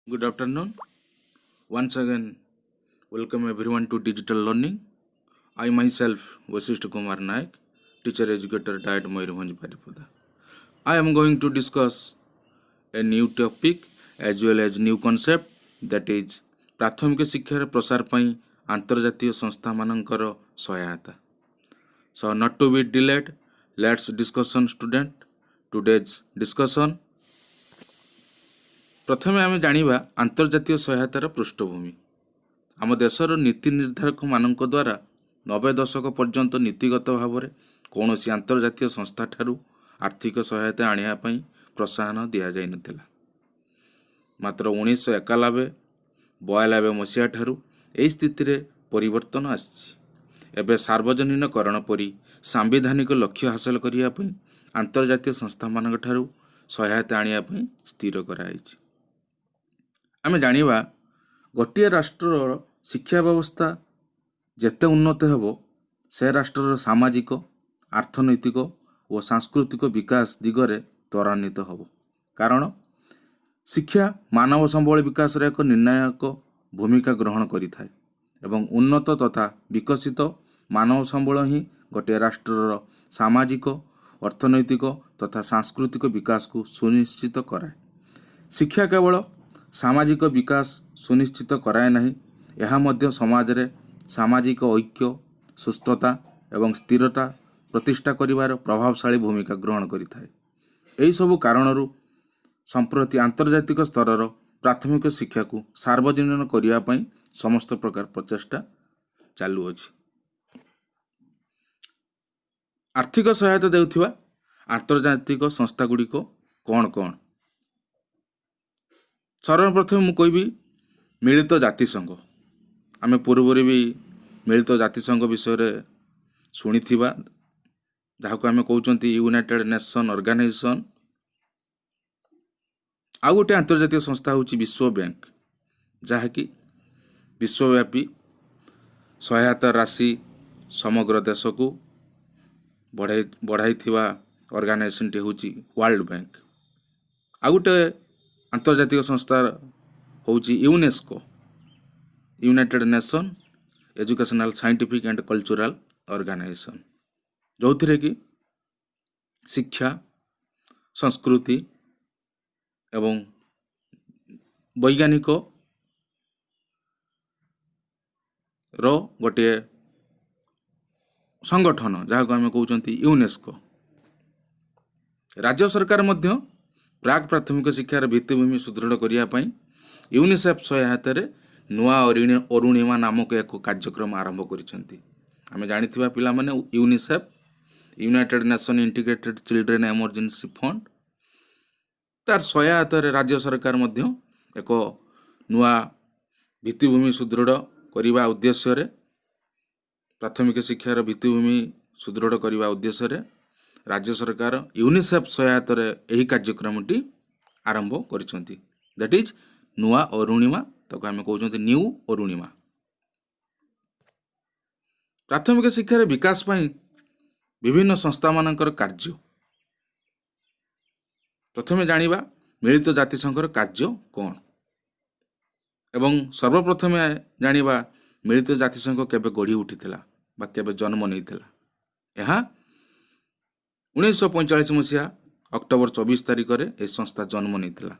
Good afternoon. Once again, welcome everyone to digital learning. I myself, Vasisht Kumar Naik, teacher educator at Mayurbhanj Baripada. I am going to discuss a new topic as well as new concept that is ପ୍ରାଥମିକ ଶିକ୍ଷାର ପ୍ରସାର ପାଇଁ ଆନ୍ତର୍ଜାତୀୟ ସଂସ୍ଥାମାନଙ୍କର ସହାୟତା. So not to be delayed, let's discussion student. Today's discussion. ପ୍ରଥମେ ଆମେ ଜାଣିବା ଆନ୍ତର୍ଜାତୀୟ ସହାୟତାର ପୃଷ୍ଠଭୂମି. ଆମ ଦେଶର ନୀତି ନିର୍ଦ୍ଧାରକମାନଙ୍କ ଦ୍ୱାରା 90 ଦଶକ ପର୍ଯ୍ୟନ୍ତ ନୀତିଗତ ଭାବରେ କୌଣସି ଆନ୍ତର୍ଜାତୀୟ ସଂସ୍ଥାଠାରୁ ଆର୍ଥିକ ସହାୟତା ଆଣିବା ପାଇଁ ପ୍ରୋତ୍ସାହନ ଦିଆଯାଇନଥିଲା. ମାତ୍ର 1991-92 ମସିହା ଠାରୁ ଏହି ସ୍ଥିତିରେ ପରିବର୍ତ୍ତନ ଆସିଛି. ଏବେ ସାର୍ବଜନୀନକରଣ ପରି ସାମ୍ବିଧାନିକ ଲକ୍ଷ୍ୟ ହାସଲ କରିବା ପାଇଁ ଆନ୍ତର୍ଜାତୀୟ ସଂସ୍ଥାମାନଙ୍କ ଠାରୁ ସହାୟତା ଆଣିବା ପାଇଁ ସ୍ଥିର କରାଯାଇଛି. ଆମେ ଜାଣିବା ଗୋଟିଏ ରାଷ୍ଟ୍ରର ଶିକ୍ଷା ବ୍ୟବସ୍ଥା ଯେତେ ଉନ୍ନତ ହେବ ସେ ରାଷ୍ଟ୍ରର ସାମାଜିକ, ଅର୍ଥନୈତିକ ଓ ସାଂସ୍କୃତିକ ବିକାଶ ଦିଗରେ ତ୍ୱରାନ୍ୱିତ ହେବ. କାରଣ ଶିକ୍ଷା ମାନବ ସମ୍ବଳ ବିକାଶରେ ଏକ ନିର୍ଣ୍ଣାୟକ ଭୂମିକା ଗ୍ରହଣ କରିଥାଏ ଏବଂ ଉନ୍ନତ ତଥା ବିକଶିତ ମାନବ ସମ୍ବଳ ହିଁ ଗୋଟିଏ ରାଷ୍ଟ୍ରର ସାମାଜିକ, ଅର୍ଥନୈତିକ ତଥା ସାଂସ୍କୃତିକ ବିକାଶକୁ ସୁନିଶ୍ଚିତ କରାଏ. ଶିକ୍ଷା କେବଳ ସାମାଜିକ ବିକାଶ ସୁନିଶ୍ଚିତ କରାଏ ନାହିଁ, ଏହା ମଧ୍ୟ ସମାଜରେ ସାମାଜିକ ଐକ୍ୟ, ସୁସ୍ଥତା ଏବଂ ସ୍ଥିରତା ପ୍ରତିଷ୍ଠା କରିବାର ପ୍ରଭାବଶାଳୀ ଭୂମିକା ଗ୍ରହଣ କରିଥାଏ. ଏହିସବୁ କାରଣରୁ ସମ୍ପ୍ରତି ଆନ୍ତର୍ଜାତିକ ସ୍ତରର ପ୍ରାଥମିକ ଶିକ୍ଷାକୁ ସାର୍ବଜନୀନ କରିବା ପାଇଁ ସମସ୍ତ ପ୍ରକାର ପ୍ରଚେଷ୍ଟା ଚାଲୁଅଛି. ଆର୍ଥିକ ସହାୟତା ଦେଉଥିବା ଆନ୍ତର୍ଜାତିକ ସଂସ୍ଥାଗୁଡ଼ିକ କ'ଣ କ'ଣ? ସର୍ବପ୍ରଥମେ ମୁଁ କହିବି ମିଳିତ ଜାତିସଂଘ. ଆମେ ପୂର୍ବରୁ ବି ମିଳିତ ଜାତିସଂଘ ବିଷୟରେ ଶୁଣିଥିବା, ଯାହାକୁ ଆମେ କହୁଛନ୍ତି ୟୁନାଇଟେଡ୍ ନେସନ୍ ଅର୍ଗାନାଇଜେସନ୍. ଆଉ ଗୋଟିଏ ଆନ୍ତର୍ଜାତିକ ସଂସ୍ଥା ହେଉଛି ବିଶ୍ୱ ବ୍ୟାଙ୍କ, ଯାହାକି ବିଶ୍ୱବ୍ୟାପୀ ସହାୟତା ରାଶି ସମଗ୍ର ଦେଶକୁ ବଢ଼ାଇଥିବା ଅର୍ଗାନାଇଜେସନ୍ଟି ହେଉଛି ୱାର୍ଲଡ ବ୍ୟାଙ୍କ. ଆଉ ଗୋଟେ ଆନ୍ତର୍ଜାତିକ ସଂସ୍ଥା ହେଉଛି UNESCO, United nation educational scientific and cultural organisation, ଯେଉଁଥିରେ କି ଶିକ୍ଷା, ସଂସ୍କୃତି ଏବଂ ବୈଜ୍ଞାନିକ ର ଗୋଟିଏ ସଂଗଠନ, ଯାହାକୁ ଆମେ କହୁଛନ୍ତି ୟୁନେସ୍କୋ. ରାଜ୍ୟ ସରକାର ମଧ୍ୟ ପ୍ରାକ୍ ପ୍ରାଥମିକ ଶିକ୍ଷାର ଭିତ୍ତିଭୂମି ସୁଦୃଢ଼ କରିବା ପାଇଁ ୟୁନିସେଫ୍ ସହାୟତାରେ ନୂଆ ଅରୁଣିମା ନାମକ ଏକ କାର୍ଯ୍ୟକ୍ରମ ଆରମ୍ଭ କରିଛନ୍ତି. ଆମେ ଜାଣିଥିବା ପିଲାମାନେ ୟୁନିସେଫ୍, ୟୁନାଇଟେଡ୍ ନେସନ୍ ଇଣ୍ଟିଗ୍ରେଟେଡ୍ ଚିଲଡ୍ରେନ୍ ଏମର୍ଜେନ୍ସି ଫଣ୍ଡ, ତାର ସହାୟତାରେ ରାଜ୍ୟ ସରକାର ମଧ୍ୟ ଏକ ନୂଆ ଭିତ୍ତିଭୂମି ସୁଦୃଢ଼ କରିବା ଉଦ୍ଦେଶ୍ୟରେ, ପ୍ରାଥମିକ ଶିକ୍ଷାର ଭିତ୍ତିଭୂମି ସୁଦୃଢ଼ କରିବା ଉଦ୍ଦେଶ୍ୟରେ ରାଜ୍ୟ ସରକାର ୟୁନିସେଫ୍ ସହାୟତାରେ ଏହି କାର୍ଯ୍ୟକ୍ରମଟି ଆରମ୍ଭ କରିଛନ୍ତି. ଦ୍ୟାଟ୍ ଇଜ୍ ନୂଆ ଅରୁଣିମା, ତାକୁ ଆମେ କହୁଛନ୍ତି ନ୍ୟୁ ଅରୁଣିମା. ପ୍ରାଥମିକ ଶିକ୍ଷାର ବିକାଶ ପାଇଁ ବିଭିନ୍ନ ସଂସ୍ଥାମାନଙ୍କର କାର୍ଯ୍ୟ. ପ୍ରଥମେ ଜାଣିବା ମିଳିତ ଜାତିସଂଘର କାର୍ଯ୍ୟ କ'ଣ ଏବଂ ସର୍ବପ୍ରଥମେ ଜାଣିବା ମିଳିତ ଜାତିସଂଘ କେବେ ଗଢ଼ି ଉଠିଥିଲା ବା କେବେ ଜନ୍ମ ନେଇଥିଲା. ଏହା 1945 ମସିହା ଅକ୍ଟୋବର 24 ତାରିଖରେ ଏହି ସଂସ୍ଥା ଜନ୍ମ ନେଇଥିଲା,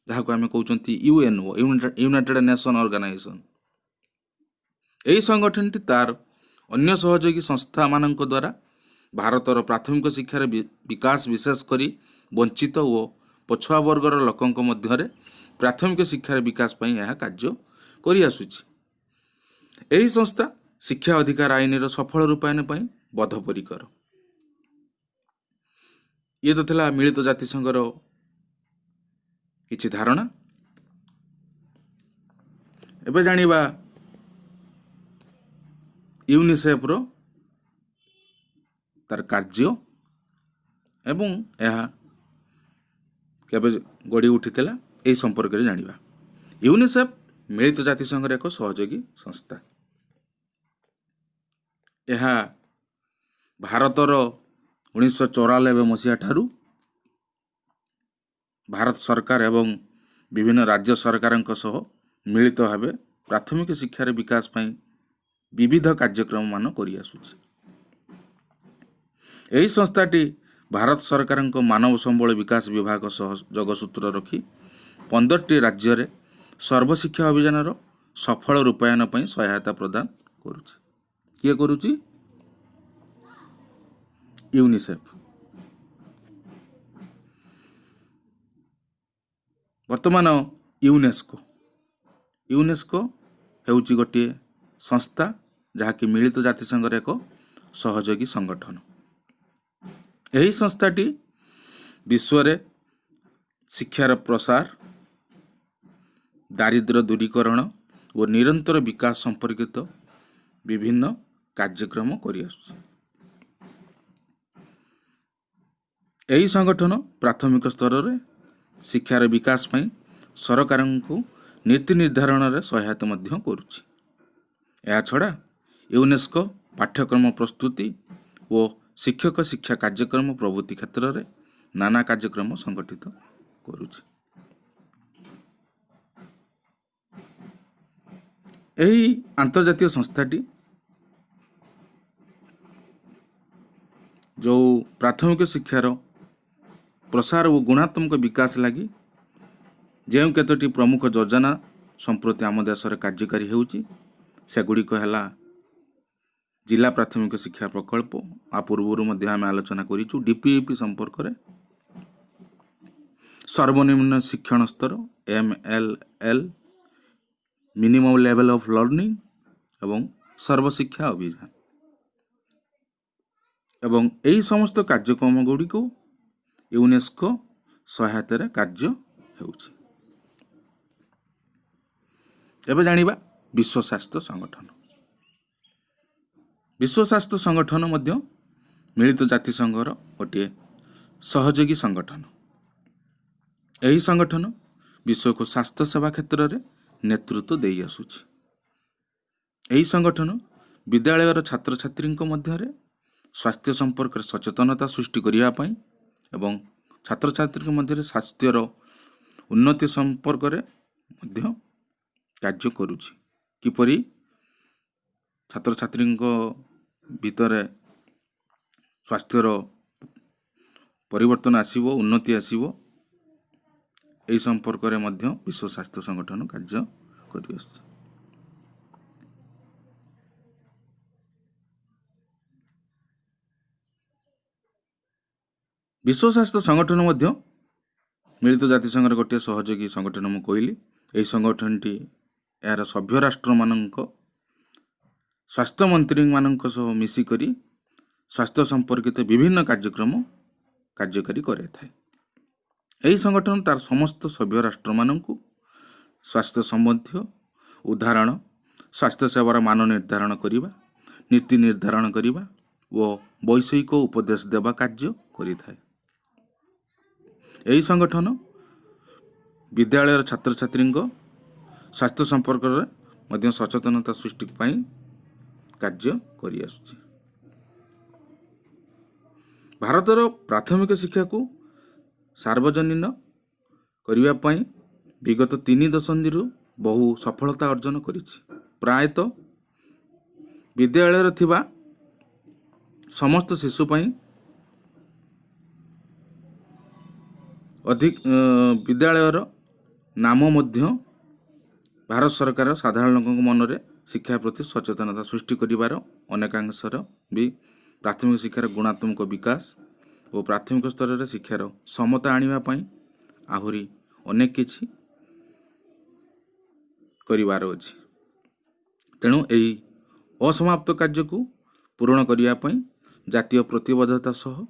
ଯାହାକୁ ଆମେ କହୁଛନ୍ତି ୟୁଏନ୍ଓ, ୟୁନାଇଟେଡ୍ ନେସନ୍ ଅର୍ଗାନାଇଜେସନ୍. ଏହି ସଂଗଠନଟି ତାର ଅନ୍ୟ ସହଯୋଗୀ ସଂସ୍ଥାମାନଙ୍କ ଦ୍ୱାରା ଭାରତର ପ୍ରାଥମିକ ଶିକ୍ଷାର ବିକାଶ, ବିଶେଷ କରି ବଞ୍ଚିତ ଓ ପଛୁଆ ବର୍ଗର ଲୋକଙ୍କ ମଧ୍ୟରେ ପ୍ରାଥମିକ ଶିକ୍ଷାର ବିକାଶ ପାଇଁ ଏହା କାର୍ଯ୍ୟ କରିଆସୁଛି. ଏହି ସଂସ୍ଥା ଶିକ୍ଷା ଅଧିକାର ଆଇନର ସଫଳ ରୂପାୟନ ପାଇଁ ବଦ୍ଧପରିକର. ଇଏ ତ ଥିଲା ମିଳିତ ଜାତିସଂଘର କିଛି ଧାରଣା. ଏବେ ଜାଣିବା ୟୁନିସେଫ୍ର ତାର କାର୍ଯ୍ୟ ଏବଂ ଏହା କେବେ ଗଢ଼ି ଉଠିଥିଲା ଏହି ସମ୍ପର୍କରେ ଜାଣିବା. ୟୁନିସେଫ୍ ମିଳିତ ଜାତିସଂଘର ଏକ ସହଯୋଗୀ ସଂସ୍ଥା. ଏହା ଭାରତର 1994 ମସିହା ଠାରୁ ଭାରତ ସରକାର ଏବଂ विभिन्न राज्य सरकारଙ୍କ सହ मिलित भावे प्राथमिक शिक्षार विकास ପାଇଁ विविध कार्यक्रम मान करि आसुछि। एही संस्थाटी भारत सरकारଙ୍କ मानव संबल विकास विभाग सह जोगसूत्र रखी 15टी राज्य रे सर्वशिक्षा अभियान सफल रूपायन ପାଇଁ सहायता प्रदान करुछि। किए करुछि? यूनिसेफ। वर्तमान यूनेस्को हेउछि गोटे संस्था जहाँकि मिलित जातिसंघर एक सहयोगी संगठन। यही संस्थाटी विश्व रे शिक्षार प्रसार, दारिद्र्य दूरीकरण और निरंतर विकास संपर्कित विभिन्न कार्यक्रम करि आसुछि। यही संगठन प्राथमिक स्तर रे शिक्षार विकास ପାଇଁ सरकारଙ୍କୁ नीति निर्धारण रे सहायता मध्य करुछि। या छड़ा यूनेस्को पाठ्यक्रम प्रस्तुति और शिक्षक शिक्षा कार्यक्रम प्रभृति क्षेत्र रे नाना कार्यक्रम संगठित करुछि। यही अंतर्जातीय संस्थाटी जो प्राथमिक शिक्षार प्रसार और गुणात्मक विकास लगी जो केतोटी प्रमुख योजना संप्रति आम देश कार्यकारी होउची सेगुड़िक है जिला प्राथमिक शिक्षा प्रकल्प। आ पूर्व आम आलोचना करूँ डीपीईपी संपर्क में सर्वनिम्न शिक्षण स्तर MLL minimum level of learning एवं सर्वशिक्षा अभियान एवं यही समस्त कार्यक्रम गुड़ी को यूनेस्को सहायतार कार्य होउछि। एबे जानिबा विश्व स्वास्थ्य संगठन। विश्व स्वास्थ्य संगठन मध्य मिलित जातिसंघर गोटे सहयोगी संगठन। यही संगठन विश्व को स्वास्थ्य सेवा क्षेत्र में नेतृत्व दे आसुछि। यही संगठन विद्यालयर छात्र छात्री मध्य स्वास्थ्य संपर्क सचेतनता सृष्टि करिया पई एवं छात्र छात्री मध्य स्वास्थ्यर उन्नति संपर्क रे मध्य कार्य करुछि। किपरि छात्र छात्री भीतर स्वास्थ्यर परिवर्तन आसीबो, उन्नति आसीबो, एही संपर्क रे मध्य विश्व स्वास्थ्य संगठन कार्य करि आछे। विश्व स्वास्थ्य संगठन मध्य मिलित जातिसंघर गोटे सहयोगी संगठन मु कहली। यही संगठनटी यार सभ्य राष्ट्र मानक स्वास्थ्य मंत्री मानक सह मिसिकरी स्वास्थ्य संपर्कित विभिन्न कार्यक्रम कार्यकारी करे थाए। यही संगठन तार समस्त सभ्य राष्ट्र मानक स्वास्थ्य संबंधी उदाहरण, स्वास्थ्य सेवार मान निर्धारण करने, नीति निर्धारण करने और वैषयिक उपदेश देवा कार्य करिथाए। यही संगठन विद्यालय छात्र छात्री स्वास्थ्य संपर्क में सचेतनता सृष्टि पाई कार्य करि आसुछि। भारतर प्राथमिक शिक्षा को सार्वजनीन करने पाई विगत 3 दशंधि बहु सफलता अर्जन करिछि। प्रायतः विद्यालय थिबा समस्त शिशु पाई अधिक विद्यालयर नाम मध्य भारत सरकार साधारण लोक मन में शिक्षा प्रति सचेतनता सृष्टि करिवार अनेकांशर भी प्राथमिक शिक्षार गुणात्मक विकास और प्राथमिक स्तर में शिक्षार समता आनिबा पई आहुरी अनेक किछि करिवार अछि। तेणु एही असमाप्त कार्य को पूर्ण करिया पई जातीय प्रतिबद्धता सह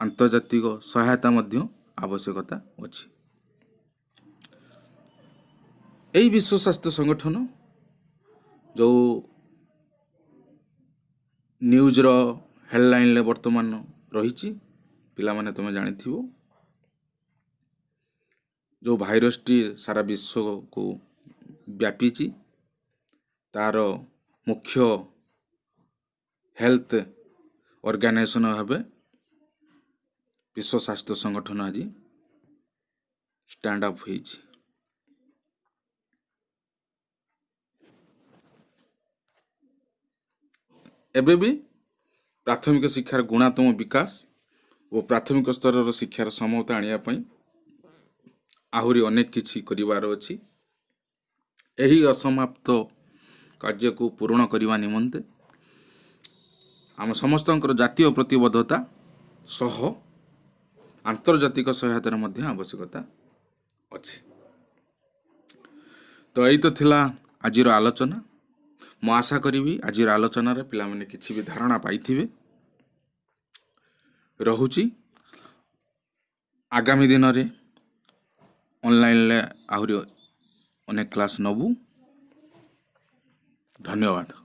आंतर्जातिक सहायता मध्य आवश्यकता अछि। यही विश्व स्वास्थ्य संगठन जो न्यूज रो हेडलाइन ले वर्तमान रही पिला माने तुम जानी जो भाइरस टी सारा विश्व को व्यापी तार मुख्य हेल्थ ऑर्गेनाइजेशन भाव विश्व स्वास्थ्य संगठन आज स्टैंड अप होइछि। ଏବେ ବି ପ୍ରାଥମିକ ଶିକ୍ଷାର ଗୁଣାତ୍ମକ ବିକାଶ ଓ ପ୍ରାଥମିକ ସ୍ତରର ଶିକ୍ଷାର ସମତା ଆଣିବା ପାଇଁ ଆହୁରି ଅନେକ କିଛି କରିବାର ଅଛି। ଏହି ଅସମାପ୍ତ କାର୍ଯ୍ୟକୁ ପୂରଣ କରିବା ନିମନ୍ତେ ଆମ ସମସ୍ତଙ୍କର ଜାତୀୟ ପ୍ରତିବଦ୍ଧତା ସହ ଆନ୍ତର୍ଜାତିକ ସହାୟତାର ମଧ୍ୟ ଆବଶ୍ୟକତା ଅଛି। ତ ଏଇ ତ ଥିଲା ଆଜିର ଆଲୋଚନା। ମୁଁ ଆଶା କରିବି ଆଜିର ଆଲୋଚନାରେ ପିଲାମାନେ କିଛି ବି ଧାରଣା ପାଇଥିବେ। ରହୁଛି, ଆଗାମୀ ଦିନରେ ଅନଲାଇନରେ ଆହୁରି ଅନେକ କ୍ଲାସ୍ ନେବୁ। ଧନ୍ୟବାଦ।